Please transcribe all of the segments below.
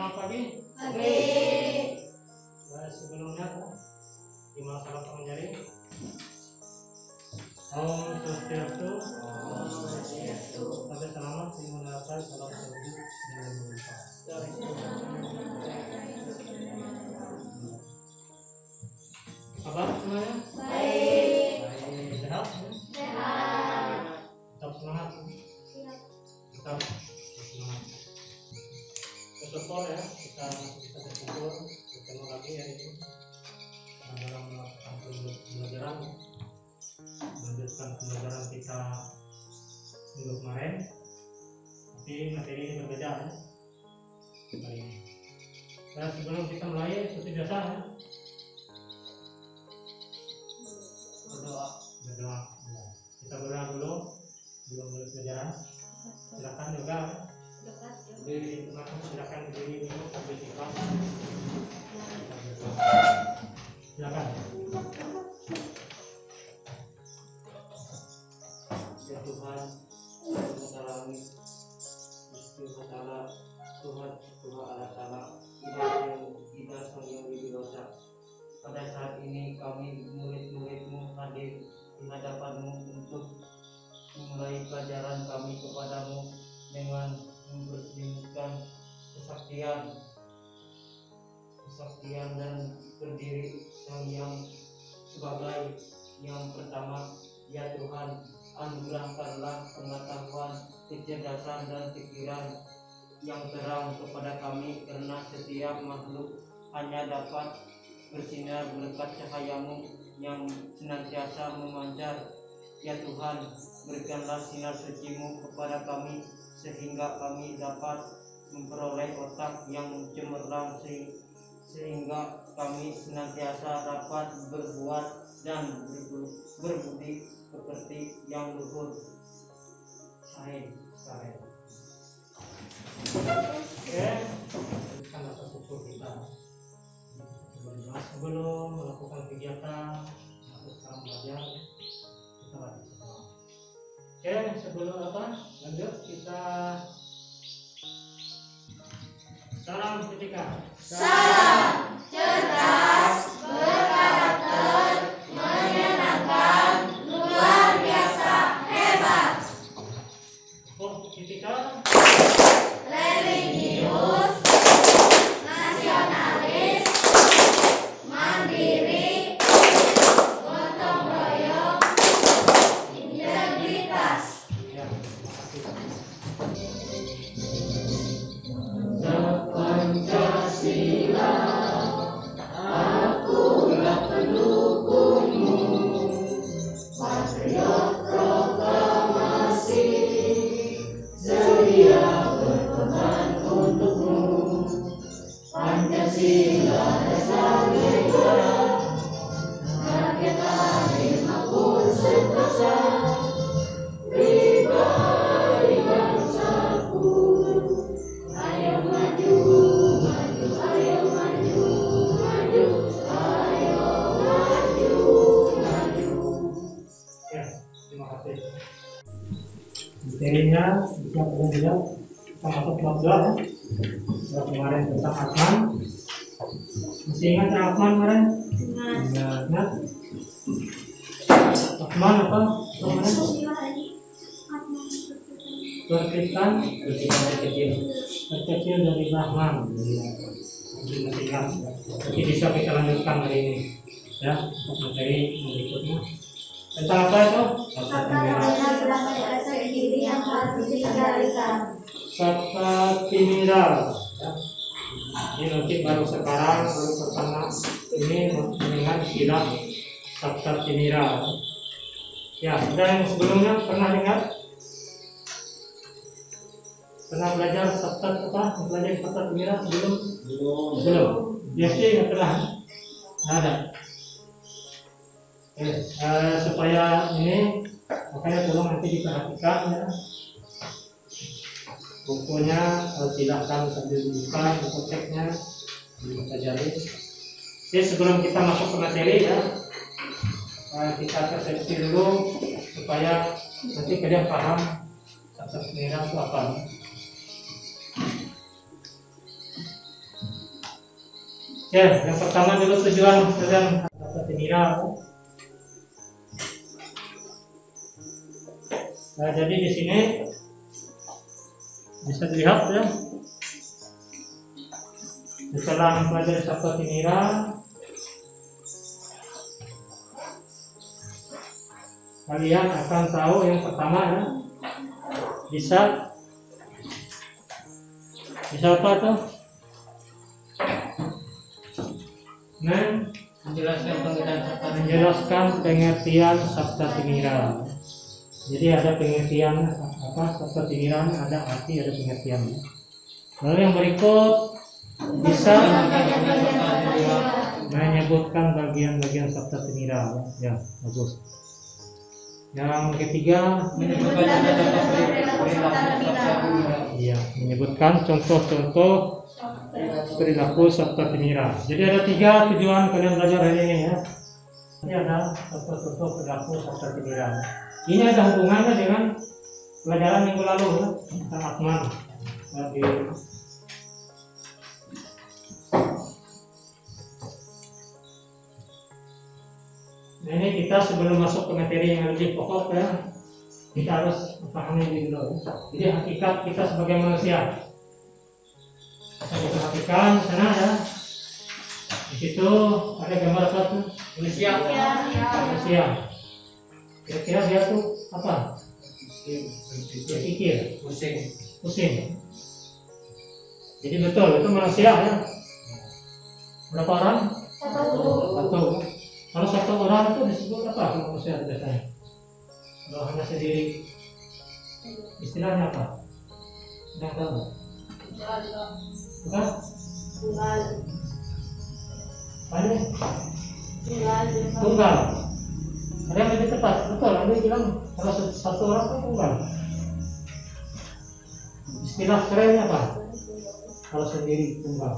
Selamat pagi. Pagi. Sebelumnya gimana salam pengajarin? Om Swastiastu. Sampai selamat menggunakan salam tersebut dengan berlimpah. Kabar semuanya? Baik. Baik. Sehat? Sehat. Tetap semangat. Tetap semangat. Bersyukur ya kita bisa berkumpul bertemu lagi hari ini dalam melakukan pembelajaran, melanjutkan pembelajaran kita minggu kemarin, tapi materi ini berbeda ya hari ini. Dan sebelum kita mulai seperti biasa ya, berdoa. Ya. Kita berdoa dulu sebelum mulai pelajaran. Silakan juga. Berdiri, silakan berdiri dulu sampai ikhlas. Silakan. Ya Tuhan, Tuhan langit, Tuhan Taala, Tuhan Allah Taala, kita yang di dosa. Pada saat ini kami murid-murid-Mu hadir di hadapan-Mu untuk memulai pelajaran kami kepadamu dengan memperselimutkan kesaktian dan berdiri yang sebagai yang pertama. Ya Tuhan, anugerahkanlah pengetahuan, kecerdasan dan pikiran yang terang kepada kami, karena setiap makhluk hanya dapat bersinar berkat cahayamu yang senantiasa memancar. Ya Tuhan, berikanlah sinar suci-Mu kepada kami sehingga kami dapat memperoleh otak yang cemerlang, sehingga kami senantiasa dapat berbuat dan berbudi pekerti yang luhur. Sahih. Oke, kita rasa syukur kita. Sebelum melakukan kegiatan atau sekarang belajar, kita lagi berdoa. Oke, sebelum lanjut kita salam ketika. Salam cerdas, berkarakter, menyenangkan, luar biasa, hebat. Oh, ketika Religius, nasionalis, mandiri, gotong royong, integritas. ya, terima Pancasila, akulah pendukungmu, patriot proklamasi, sedia berkorban untukmu. Pancasila dasar negara, rakyat adil makmur sentosa, pribadi bangsaku. Ayo maju, maju, ayo maju, maju, ayo maju, maju. Ya, terima kasih. Materinya disiapkan juga. Kita masuk bab 2 ya. Setelah kemarin tentang Atman. Masih ingat ya Atman kemarin? Ingat. Atman apa? Kemarin? Berkaitan terkecil dari Brahman. Jadi masih ingat. Jadi bisa kita lanjutkan hari ini ya, untuk materi berikutnya. Tentang apa itu? Sendiri yang harus dikendalikan. Sabta Timira ya. Ini nanti baru pertama ini mendengar istilah Sabta Timira ya. Sudah yang sebelumnya pernah dengar? Pernah belajar Sabta Timira sebelum? Belum. Ya sih nggak pernah. Nggak ada. Supaya ini makanya tolong nanti diperhatikan ya. Bukunya silahkan sambil dibuka, buku ceknya dipelajari. Oke, sebelum kita masuk ke materi ya, kita persepsi dulu supaya nanti kalian paham asas merah itu apa. Oke, yang pertama dulu tujuan dalam Sabta Tinira. Nah, jadi di sini bisa dilihat ya, setelah mempelajari Sabta Tinira, kalian akan tahu yang pertama ya, bisa apa tuh? Menjelaskan pengertian Sabta Tinira. Jadi ada pengertian apa Sabta Tinira, ada arti, ada pengertian. Lalu yang berikut bisa menyebutkan bagian-bagian Sabta Tinira. Ya, bagus. Yang ketiga menyebutkan contoh-contoh perilaku Sabta Tinira. Jadi ada 3 tujuan kalian belajar hari ini ya. Ini ada contoh-contoh perilaku Sabta Tinira. Ini ada hubungannya dengan pelajaran minggu lalu ya, tentang Atman. Nah, ini kita sebelum masuk ke materi yang lebih pokok ya, kita harus memahami dulu. Jadi hakikat kita sebagai manusia. Kita perhatikan sana ya. Di situ ada gambar apa tuh? Manusia. Manusia. Kira-kira dia tuh apa? Dia pikir. Pusing. Jadi betul itu manusia ya. Berapa orang? 1. Kalau 1 orang itu disebut apa manusia biasanya? Kalau hanya sendiri, istilahnya apa? Tidak tahu. Bukan? Tunggal. Ada yang lebih tepat, betul. Anda bilang kalau 1 orang itu tunggal. Istilah kerennya apa? Kalau sendiri tunggal.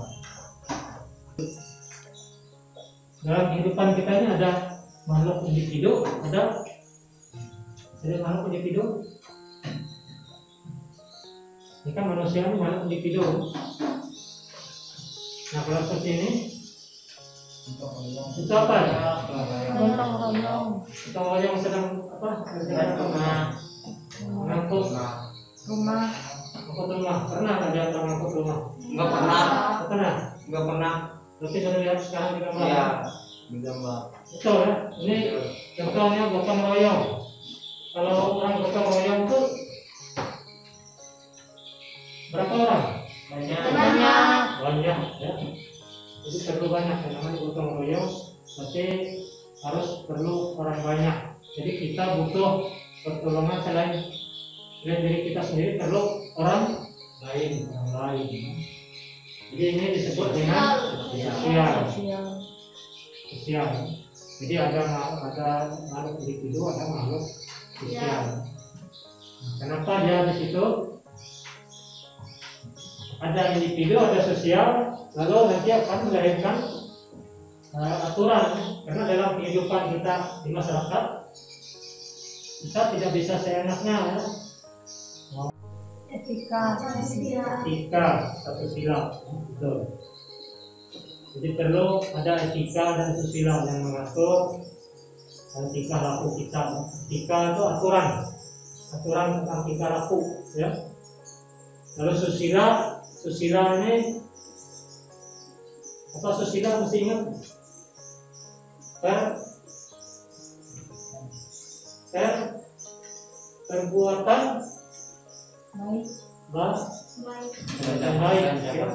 Dalam kehidupan kita ini ada makhluk individu, ada makhluk individu. Ini kan manusia ini makhluk individu. Nah kalau seperti ini, itu apa ya? Gotong royong sedang apa? Mengangkut rumah. Pernah nggak dia mengangkut rumah? Enggak pernah. Berarti sudah lihat sekarang di gambar. Iya, di gambar. Betul ya. Ini contohnya gotong royong. Kalau orang gotong royong itu berapa orang? Banyak ya. Jadi perlu banyak yang namanya gotong royong. Berarti harus perlu orang banyak. Jadi kita butuh pertolongan selain diri kita sendiri, perlu orang lain. Jadi ini disebut dengan sosial. Jadi ada makhluk individu, ada makhluk sosial. Kenapa dia di situ? Ada individu, ada sosial, lalu nanti akan melahirkan aturan. Karena dalam kehidupan kita di masyarakat, kita tidak bisa seenaknya ya. Etika, satu sila, betul. Jadi perlu ada etika dan susila yang mengatur tingkah laku kita. Etika itu aturan tentang tingkah laku, ya. Lalu susila ini apa? Susila mesti ingat perbuatan baik, ya.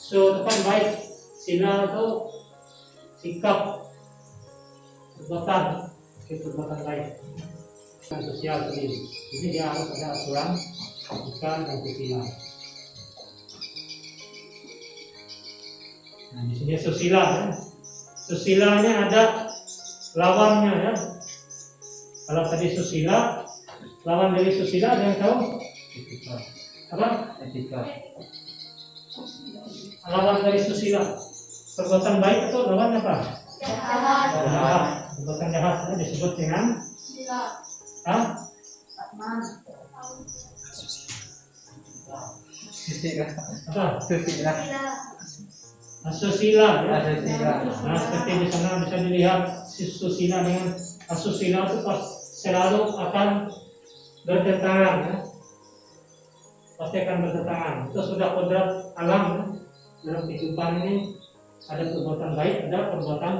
So, itu kan baik. Sila itu sikap, perbuatan baik dan sosial sendiri. Jadi dia harus ada aturan, etika dan sila. Nah, di sini susila ya. Susilanya ada lawannya ya. Kalau tadi susila, lawan dari susila ada yang tahu? Etika. Lawan dari susila, perbuatan baik itu lawan apa? Jahat. Perbuatan jahat disebut dengan asusila ya. Asusila. Nah, seperti di sana bisa dilihat susila dengan asusila itu pas selalu akan bertentangan ya. Pasti akan bertentangan. Itu sudah kodrat alam ya. Dalam kehidupan ini ada perbuatan baik, ada perbuatan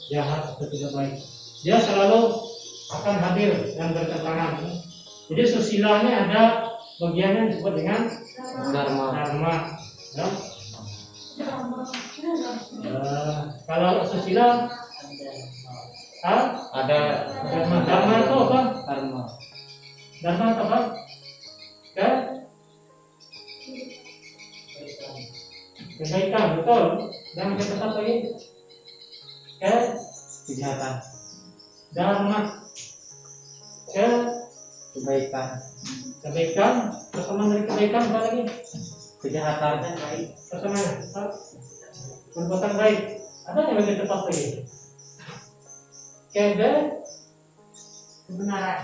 jahat atau tidak baik. Dia selalu akan hadir dan bertentangan. Ya. Jadi susila ini ada bagiannya disebut dengan Dharma. dharma. Ya. Kalau susila Ada dharma. Dharma itu apa? dharma. Dharma itu apa? Ya? Kebaikan, betul. Dan kata apa lagi? Kejahatan. Dharma. Kebaikan. Kebaikan. Persamaan dari kebaikan apa lagi? Kejahatan. Persamaan. Perbuatan baik. Ada yang lebih tepat lagi?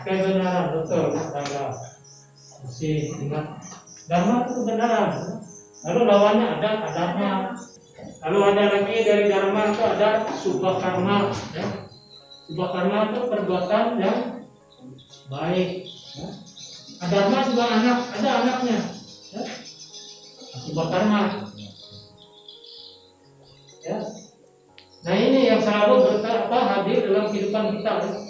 Kebenaran, betul. Dharma. Masih ingat. Dharma itu kebenaran. Lalu lawannya ada adharma. Lalu ada lagi dari dharma itu ada subha karma. Ya. Subha karma itu perbuatan yang baik. Ya. Adharma juga ada anaknya. Ya. Subha karma. Ya. Nah ini yang selalu hadir dalam kehidupan kita. Ya.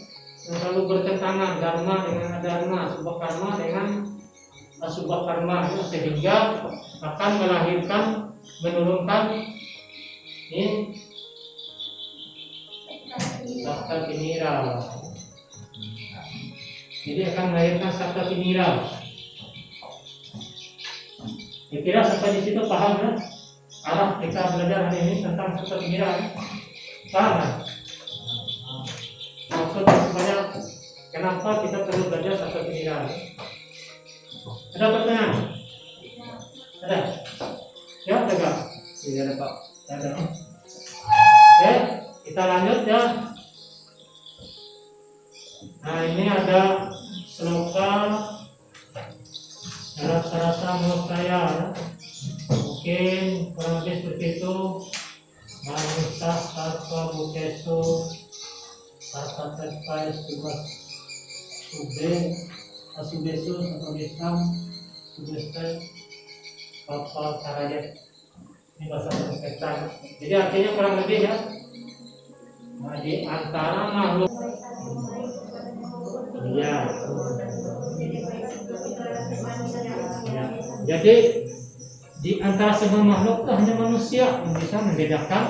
Yang selalu bertentangan dharma dengan adharma, subha karma dengan asubha karma, ya, sehingga akan melahirkan, menurunkan ini sakta kinira. Jadi akan melahirkan sakta kinira. Kira-kira sampai di situ paham ya? Arah kita belajar hari ini tentang sakta kinira. Paham kan? Maksudnya sebenarnya kenapa kita perlu belajar sakta kinira? Ada pertanyaan? Ada? Ya, ada nggak? Tidak ada Pak. Ada. Oke, kita lanjut ya. Nah, ini ada sloka rasa-rasa menurut saya ya. Mungkin kurang lebih seperti itu. Manusia sarva bukesu sarva terpai subas subesu sababisam subestai papa karayat. Ini bahasa Sansekerta. Jadi artinya kurang lebih ya. Nah, di antara makhluk iya. Ya. Jadi di antara semua makhluk itu hanya manusia yang bisa membedakan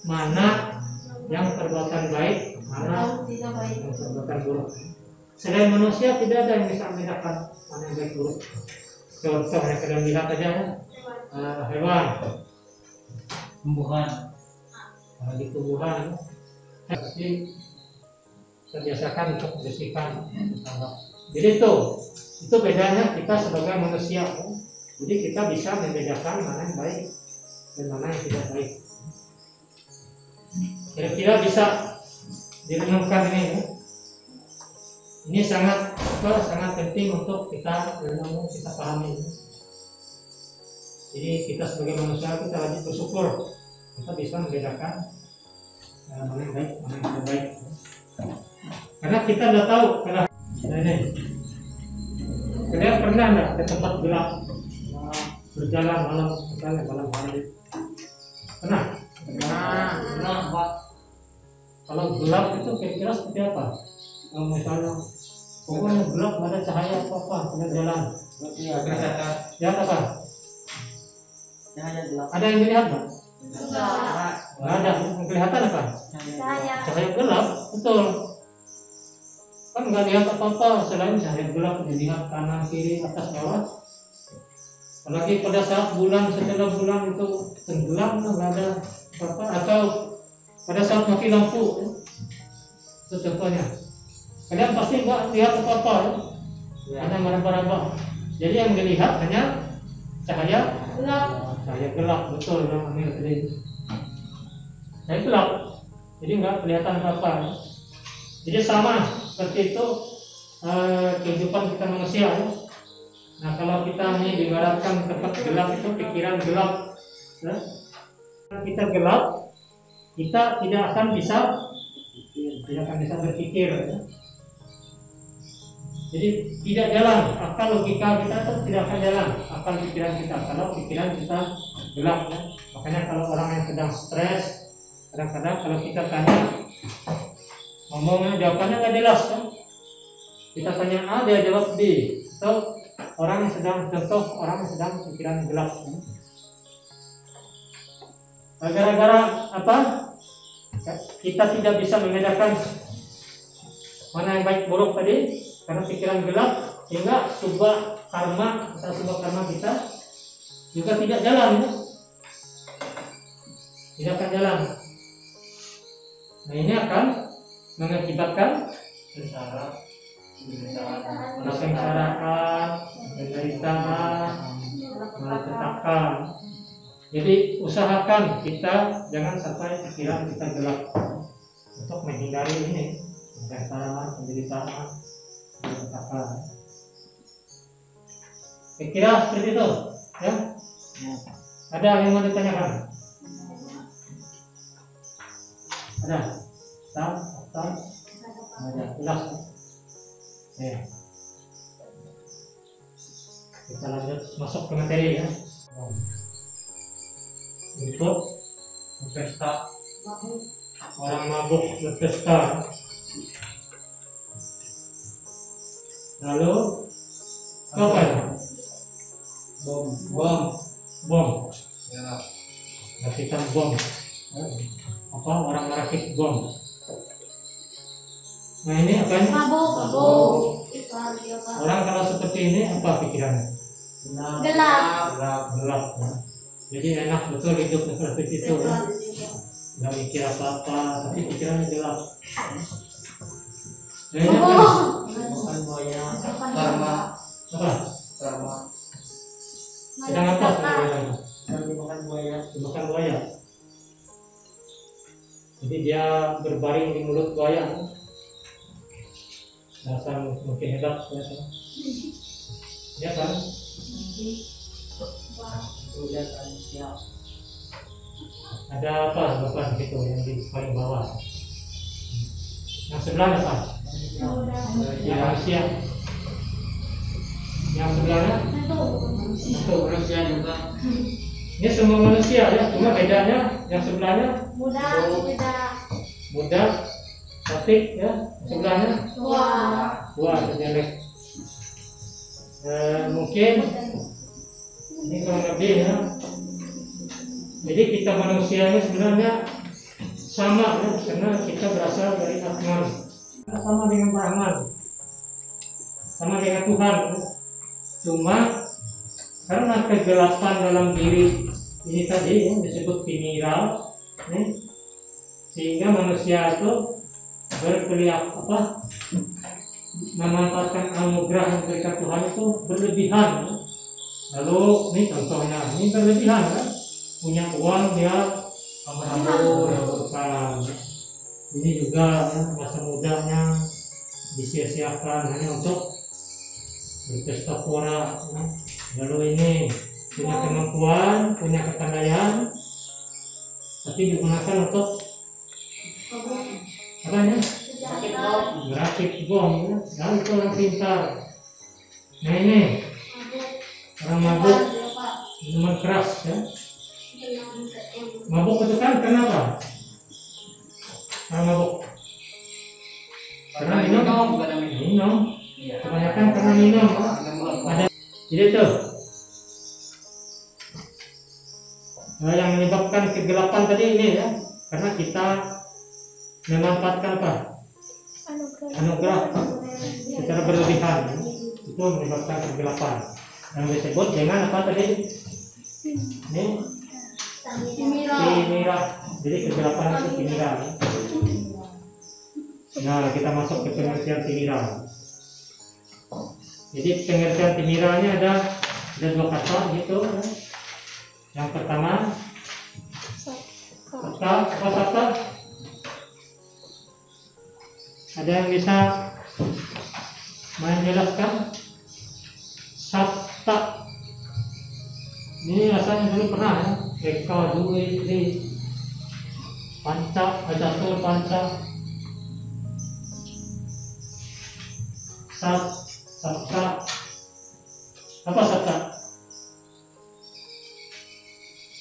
mana yang perbuatan baik, mana yang perbuatan buruk. Selain manusia tidak ada yang bisa membedakan mana yang baik buruk. Contoh yang kalian lihat aja ya, hewan, tumbuhan. Di tumbuhan pasti terbiasakan untuk membersihkan. Jadi itu bedanya kita sebagai manusia. Jadi kita bisa membedakan mana yang baik dan mana yang tidak baik. Kira-kira bisa direnungkan ini ya. Ini sangat penting untuk kita renung, kita pahami. Jadi kita sebagai manusia kita wajib bersyukur kita bisa membedakan mana yang baik, mana yang tidak baik. Karena kita sudah tahu kalau ini kalian pernah nggak ke tempat gelap berjalan malam, misalnya malam hari? Pernah? Pernah Pak. Kalau gelap itu kira-kira seperti apa? Kalau misalnya pokoknya gelap, nggak ada cahaya apa-apa, tidak jalan. Iya, kelihatan. Ya apa? Cahaya gelap. Ada yang dilihat nggak? Enggak. Nggak ada. Yang kelihatan apa? Saya. Cahaya gelap, betul. Kan nggak lihat apa-apa selain cahaya gelap, dilihat kanan, kiri, atas, bawah. Apalagi pada saat bulan, setelah bulan itu tenggelam, nggak ada apa-apa. Atau pada saat mati lampu, itu contohnya. Kalian pasti nggak lihat apa-apa, ya? Hanya meraba-raba. Jadi yang dilihat hanya cahaya gelap. Cahaya gelap, betul yang Amir tadi. Cahaya gelap, jadi nggak kelihatan apa-apa. Ya? Jadi sama seperti itu kehidupan kita manusia. Ya? Nah kalau kita ini dibaratkan tempat gelap itu pikiran gelap. Ya? Kalau kita gelap, kita tidak akan bisa berpikir. Ya. Jadi tidak jalan, akal logika kita itu tidak akan jalan, akal pikiran kita kalau pikiran kita gelap. Ya. Makanya kalau orang yang sedang stres, kadang-kadang kalau kita tanya, ngomongnya jawabannya nggak jelas kan? Kita tanya A, dia jawab B. Atau orang yang sedang pikiran gelap. Kan? Gara-gara apa? Kita tidak bisa membedakan mana yang baik buruk tadi karena pikiran gelap, sehingga sebuah karma kita juga tidak jalan, ya? Tidak akan jalan. Nah ini akan mengakibatkan kesengsaraan, penderitaan, malapetaka. Jadi usahakan kita jangan sampai pikiran kita gelap untuk menghindari ini kesengsaraan, penderitaan, malapetaka. Kira seperti itu, ya? Ada yang mau ditanyakan? Ada? Ada, jelas. Ya. Kita lanjut masuk ke materi, ya. Untuk berpesta, orang mabuk berpesta. Lalu apa ya? Bom. Ya. Rakitan bom. Apa orang merakit bom? Nah ini apa ini? Mabuk. Orang kalau seperti ini apa pikirannya? Gelap. Ya. Jadi enak betul hidup seperti itu, ya. Nggak mikir apa-apa, tapi pikirannya gelap. Nah, ini apa? Bukan buaya. Karma. Apa? Karma. Sedang apa sebenarnya? Bukan buaya. Bukan buaya. Jadi dia berbaring di mulut buaya. Dasar mungkin hebat, ya kan? Ada apa bapak gitu yang di paling bawah? Yang sebelah apa? Yang manusia. Yang sebelahnya? Itu manusia juga. Ini semua manusia, ya, cuma bedanya yang sebelahnya muda, tapi ya sebelahnya tua, jelek. Mungkin ini kurang lebih, ya. Jadi kita manusia ini sebenarnya sama, ya, karena kita berasal dari Atman, sama dengan Brahman, sama dengan Tuhan. Ya. Cuma karena kegelapan dalam diri ini tadi, ya, disebut timiral, ya, sehingga manusia itu memanfaatkan anugerah yang diberikan Tuhan itu berlebihan. Ya. Lalu ini contohnya, ini berlebihan, kan? Punya uang dia kabur-kaburan. Ini juga, ya, masa mudanya disia-siakan hanya untuk berpesta pora. Ya. Lalu ini punya kemampuan, punya kepandaian, tapi digunakan untuk apa ya? Merakit bom. Ya. Nah, itu orang pintar. Nah ini orang mabuk, minuman keras, ya. Mabuk itu kan kenapa? Orang mabuk karena minum. Kebanyakan karena minum. Ada. Jadi itu yang menyebabkan kegelapan tadi ini, ya, karena kita memanfaatkan apa? Anugerah secara berlebihan, ya. Itu menyebabkan kegelapan yang disebut dengan apa tadi? Ini timirah. Jadi kegelapan itu timirah. Nah, kita masuk ke pengertian timirah. Jadi pengertian timirahnya ada dua kata gitu. Ya. Yang pertama kata. Ada yang bisa menjelaskan? Sabta. Ini rasanya dulu pernah, ya. Eka dua ini panca ajatul panca sabta apa sabta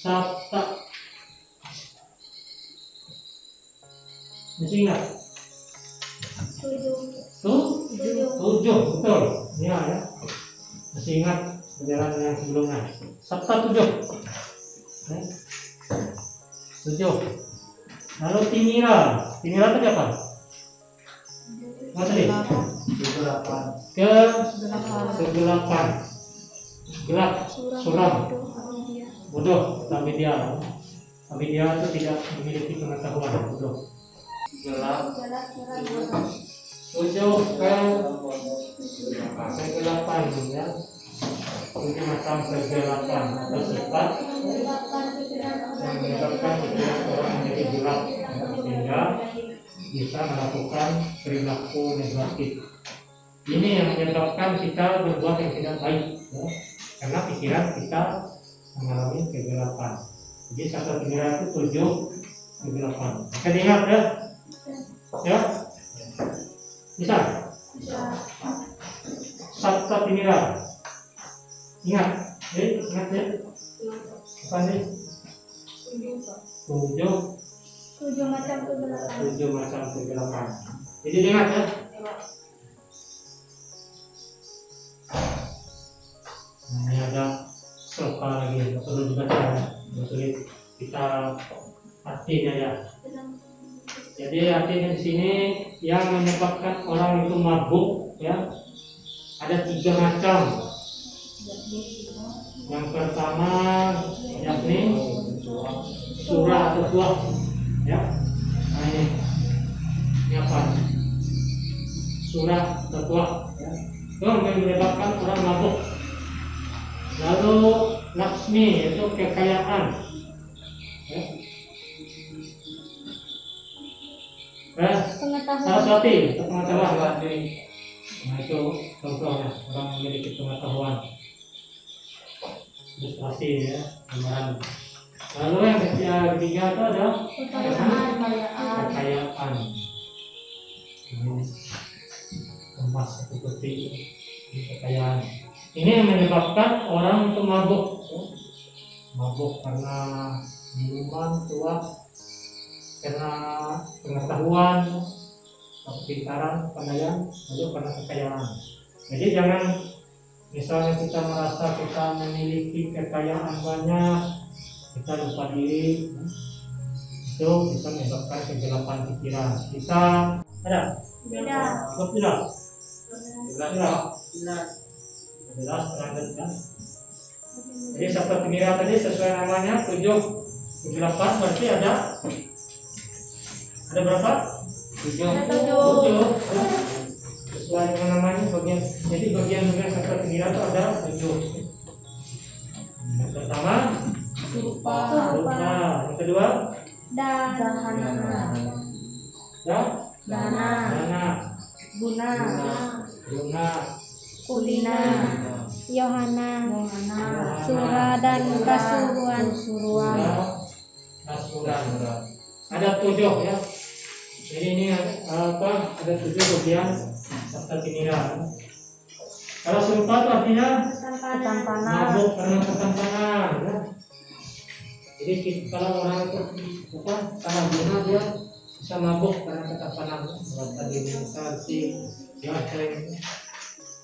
sabta masih ingat tujuh betul ya masih ingat pelajaran yang sebelumnya sabta tujuh. Lalu timira tadi apa? Apa tadi? Kegelapan. Gelap, suram, bodoh, avidya. Avidya itu tidak memiliki pengetahuan, bodoh. Gelap. Tujuh kegelapan ya. Tujuh macam kegelapan atau sifat yang menyebabkan pikiran orang menjadi gelap sehingga bisa melakukan perilaku negatif. Ini yang menyebabkan kita berbuat yang tidak baik ya. Karena pikiran kita mengalami kegelapan. Jadi satu pikiran itu tujuh kegelapan. Bisa diingat ya? Ya? Bisa? Sabta timira. Ingat? Ingat ya? Apa nih? Tujuh macam kegelapan. Jadi ingat ya. Nah, ini ada sloka lagi, perlu dibaca ya. Betul kita artinya ya. Jadi artinya di sini yang menyebabkan orang itu mabuk ya. Ada tiga macam. Yang pertama yakni surah atau tuah ya. Nah ini apa? Surah atau tuah ya. Itu yang menyebabkan orang mabuk. Lalu laksmi itu kekayaan ya. Saraswati pengetahuan. Nah itu contohnya orang memiliki pengetahuan. Ilustrasi ya, gambaran. Lalu yang ketiga itu ada kekayaan. Ini emas seperti kekayaan. Ini yang menyebabkan orang itu mabuk. Ya. Mabuk karena minuman tua, karena pengetahuan, kepintaran, pandaian, lalu karena kekayaan. Jadi jangan misalnya kita merasa kita memiliki kekayaan banyak, kita lupa diri, itu bisa menyebabkan kegelapan pikiran. Kita ada? Tidak. Jelas terangkat kan? Jadi sabta timira tadi sesuai namanya 7 kegelapan berarti ada berapa? 7. Sesuai dengan namanya bagian. Jadi bagian sabta timira itu ada 7. Yang pertama rupa. Yang kedua dana. Guna. Kulina, Yohana, Sura dan Kasuruan. Ada 7 ya. Jadi ini apa? Ada 7 bagian sabta timira. Kalau serupa itu artinya mabuk karena ketampanan. Ya. Jadi kalau orang itu salah guna dia bisa mabuk karena ketampanan. Tadi misalnya dia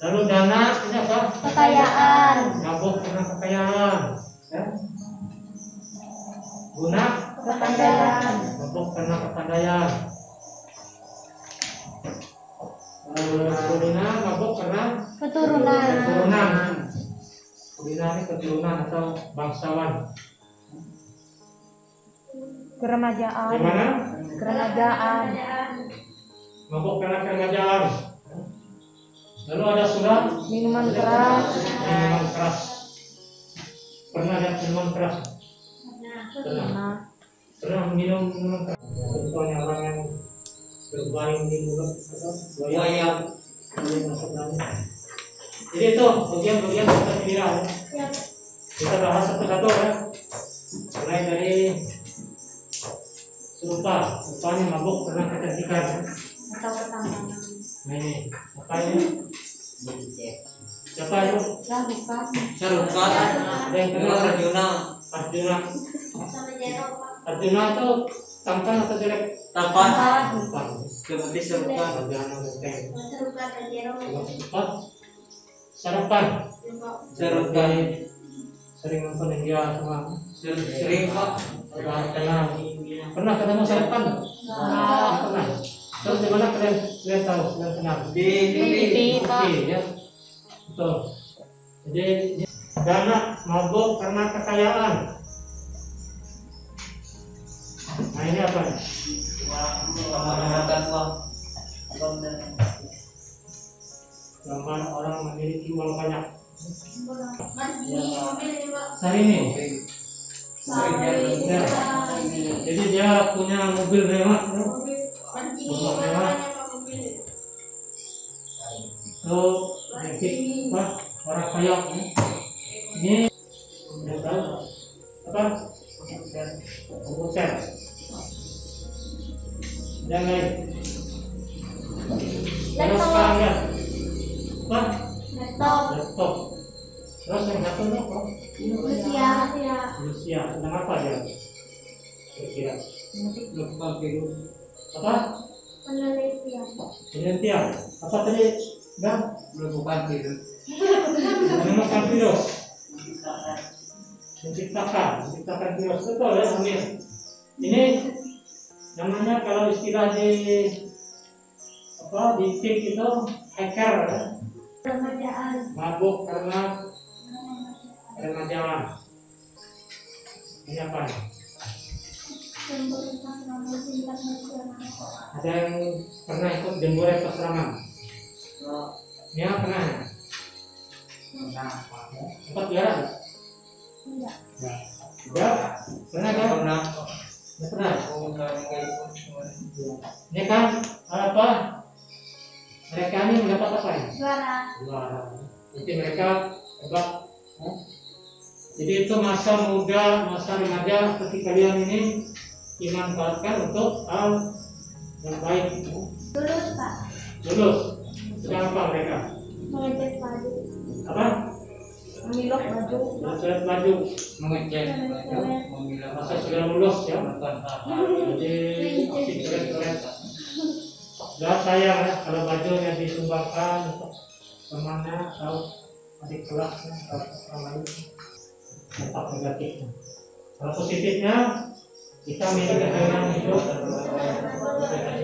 lalu dana ini apa? Kekayaan. Mabuk karena kekayaan. Ya. Guna? Kepandaian. Mabuk karena kepandaian. Kulina mabuk karena Keturunan. Kulina ini keturunan atau bangsawan. Keremajaan. Gimana? Keremajaan. Mabuk karena keremajaan. Lalu ada surat Minuman keras. Pernah lihat minuman keras? Pernah minum minuman keras? Contohnya orang yang berbaring di mulut buaya masuk dalam. Jadi itu bagian-bagian sabta timira ya. Kita bahas satu-satu ya. Karena dari serupa, rupanya mabuk pernah kecantikan. Atau ketambahan. Nah ini, apa ini? Siapa itu? Lakukan. Sarukan. Ada yang Kenal kenal? Arjuna. Arjuna. Sama Jero, Pak. Arjuna itu tampan atau jelek? Tapan. Tampan. Seperti sarukan. Arjuna genteng. Serukan dan Jero. Cepat. Sarapan. Sarukan. Sering nonton India sama. Sering Pak. Pernah ketemu sarapan? Pernah. Terus di mana kalian tahu, kalian kenal? Di TV, Pak. Oke, ya. Betul. Jadi dana mabuk karena kekayaan. Nah ini apa? menggunakan uang. Gambar orang memiliki uang banyak. Mas Hari ini. Ya. Jadi dia punya mobil mewah. Ya. Mobil mewah. So, apa? Orang kaya. Ya. Ini udah tahu apa? Komputer. Dan lain. Terus sekarang ya. Apa? Laptop. Terus yang satu nih apa? Manusia. Sedang apa dia? Kira-kira. Lupa biru. Apa? Penelitian. Apa tadi? Enggak? Melakukan biru. Menemukan virus. Menciptakan virus. Betul ya, Amir? Ini namanya kalau istilah di apa di tim itu hacker ya. Mabuk karena remajaan. Ini apa? Ada yang pernah ikut jemboret pasaran? Ya pernah. Sempat juara? Ya. Pernah kan? Pernah. Ya, pernah. Pernah. Ini kan apa? Mereka ini mendapat apa ya? Juara. Jadi mereka hebat. Ya. Jadi itu masa muda, masa remaja ketika kalian ini dimanfaatkan untuk hal yang baik. Lulus. Sedang apa mereka? Apa? Mengecek baju. Mengecek. Memilah. Masa sudah lulus ya. Melakukan Jadi masih keren-keren. Gak sayang ya kalau bajunya disumbangkan untuk temannya atau adik kelasnya atau orang lain. Dampak negatifnya. Kalau positifnya kita miliki dengan hidup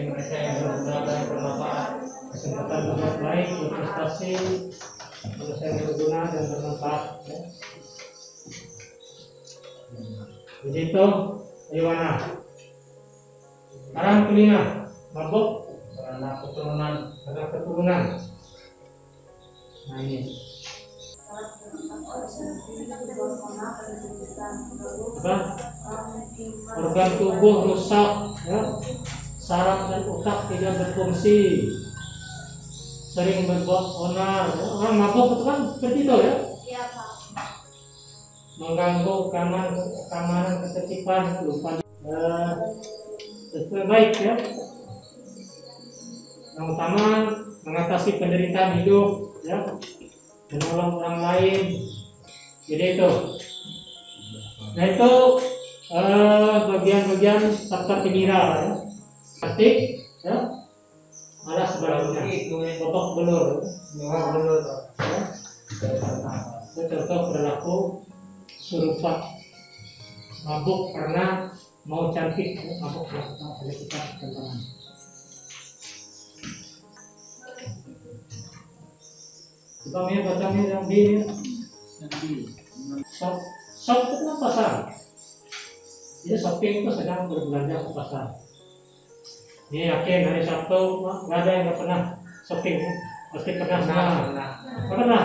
mereka yang berguna dan bermanfaat, kesempatan berbuat baik, berprestasi, yang berguna dan bermanfaat. Ya. Begitu, Iwana. Sekarang kulina, mabuk karena keturunan. karena keturunan. Nah ini. Apa? Organ tubuh rusak, ya. Saraf dan otak tidak berfungsi, sering berbuat onar. Ya. Orang mabuk itu kan seperti itu ya. Mengganggu keamanan ketertiban, lupa sesuai baik ya. Yang utama mengatasi penderitaan hidup, ya, menolong orang lain. Jadi itu. Nah itu bagian-bagian tata timira ya. Plastik, ya, malah sebaliknya. Botok belur, ya. Itu contoh perilaku serupa mabuk karena mau cantik, ya. Mabuk karena ada kita contohnya. Coba nih bacanya yang di shop itu kan pasar. Jadi shopping itu sedang berbelanja ke pasar. Ini yakin hari Sabtu nggak ada yang nggak pernah shopping, pasti pernah semua. Pernah.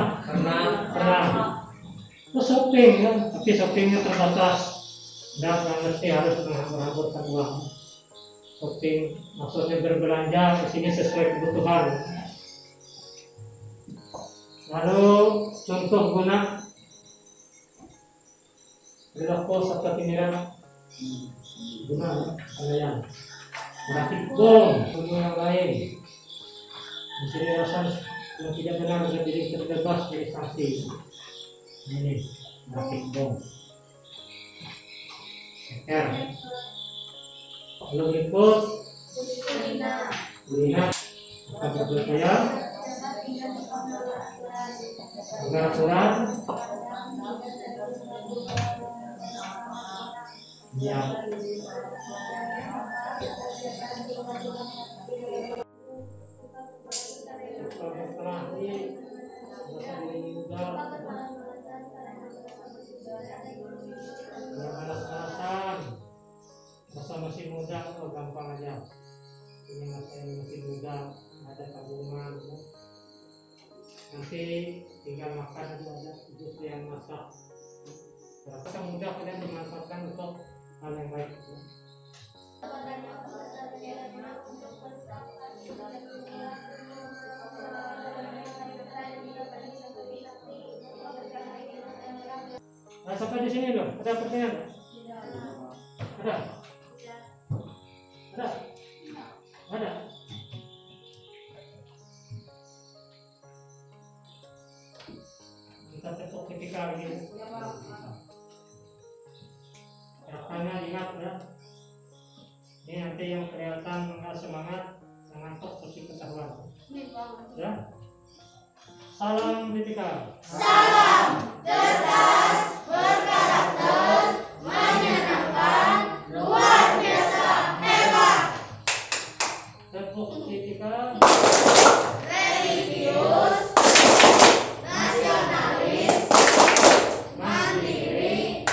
Terus shopping ya, tapi shoppingnya terbatas. Nggak ngerti harus menghamburkan uang. Shopping maksudnya berbelanja isinya sesuai kebutuhan. Lalu contoh guna perilaku serta tindakan Guna kalian grafik bom ilmu yang lain mencari alasan yang tidak benar agar diri terbebas dari sanksi. Ini grafik bom R. Lalu berikut Bulina maka berpercaya agar aturan ya. Setelah ini panas-panasan masa masih muda, oh gampang aja. Ini masa yang masih muda, ada tabungan ya. Nanti tinggal makan aja, ada jus yang masak. Rasa mudah kalian dimanfaatkan untuk hal yang baik ya. Nah, sampai di sini dong. Ada pertanyaan? Ada? Ada? Ada? Kita tekuk ketika begini. Caranya ingat ya. Ini nanti yang kelihatan nggak semangat, ngantuk pasti ketahuan. Ya. Salam kritikal. Salam cerdas, berkarakter, menyenangkan, luar biasa, hebat. Tepuk kritikal. Religius, nasionalis, mandiri,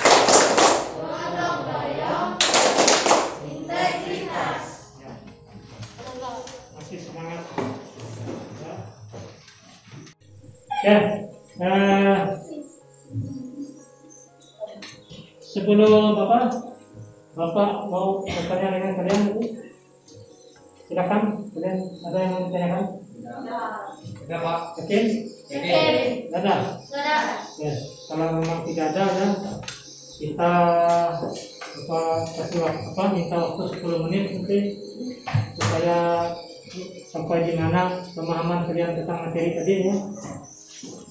gotong royong, integritas. Ya. Masih semangat. Ya. Ya. Sebelum Bapak mau bertanya dengan kalian itu, silakan. Kalian ada yang mau ditanyakan? Ada Pak. Yakin? Jadi Ada. Saudara, Ya. Kalau memang tidak ada, ya, kita kasih waktu minta waktu 10 menit nanti supaya sampai di mana pemahaman kalian tentang materi tadi ya.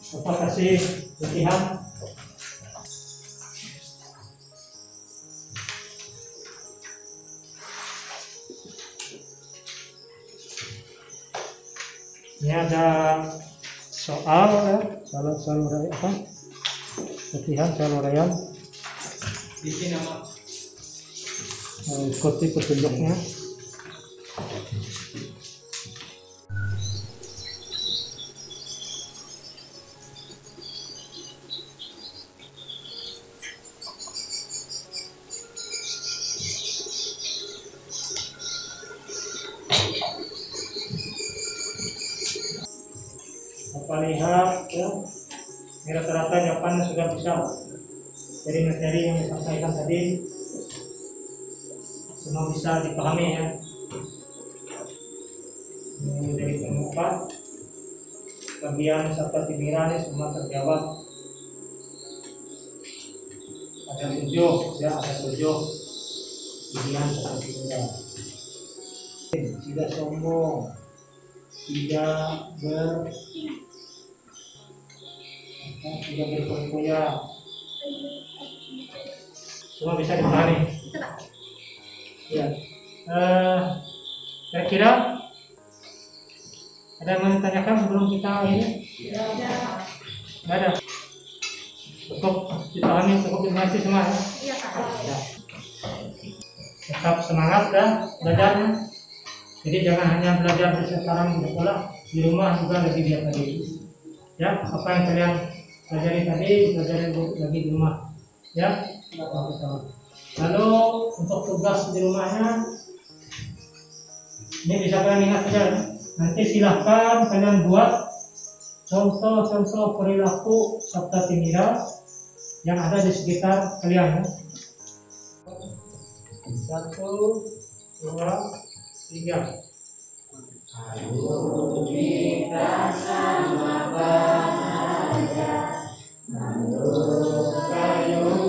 Bapak kasih latihan. Ini ada soal ya, soal uraian apa? Latihan soal uraian. di sini Pak. Ikuti petunjuknya. Bapak lihat ya, ini rata-rata jawabannya sudah bisa dari materi yang disampaikan tadi, semua bisa dipahami ya. Ini dari keempat bagian serta timiran semua terjawab. Ada 7 ya, ada 7 bagian serta timiran. Tidak sombong, tidak berfoya-foya, semua bisa dipahami. Ya, kira-kira ada yang mau ditanyakan sebelum kita ini? Tidak ada. Cukup dipahami, cukup informasi semua ya? iya Kak. Ya. Tetap semangat ya belajarnya. Jadi jangan hanya belajar di sekarang di sekolah, di rumah juga lagi biar tadi. Ya, apa yang kalian pelajari tadi, pelajari lagi di rumah. Ya, lalu untuk tugas di rumahnya, ini bisa kalian ingat saja. Nanti silahkan kalian buat contoh-contoh perilaku sabda timira yang ada di sekitar kalian. Ya. 1, 2, 3. Ayo kita sama bahagia, menurut kayu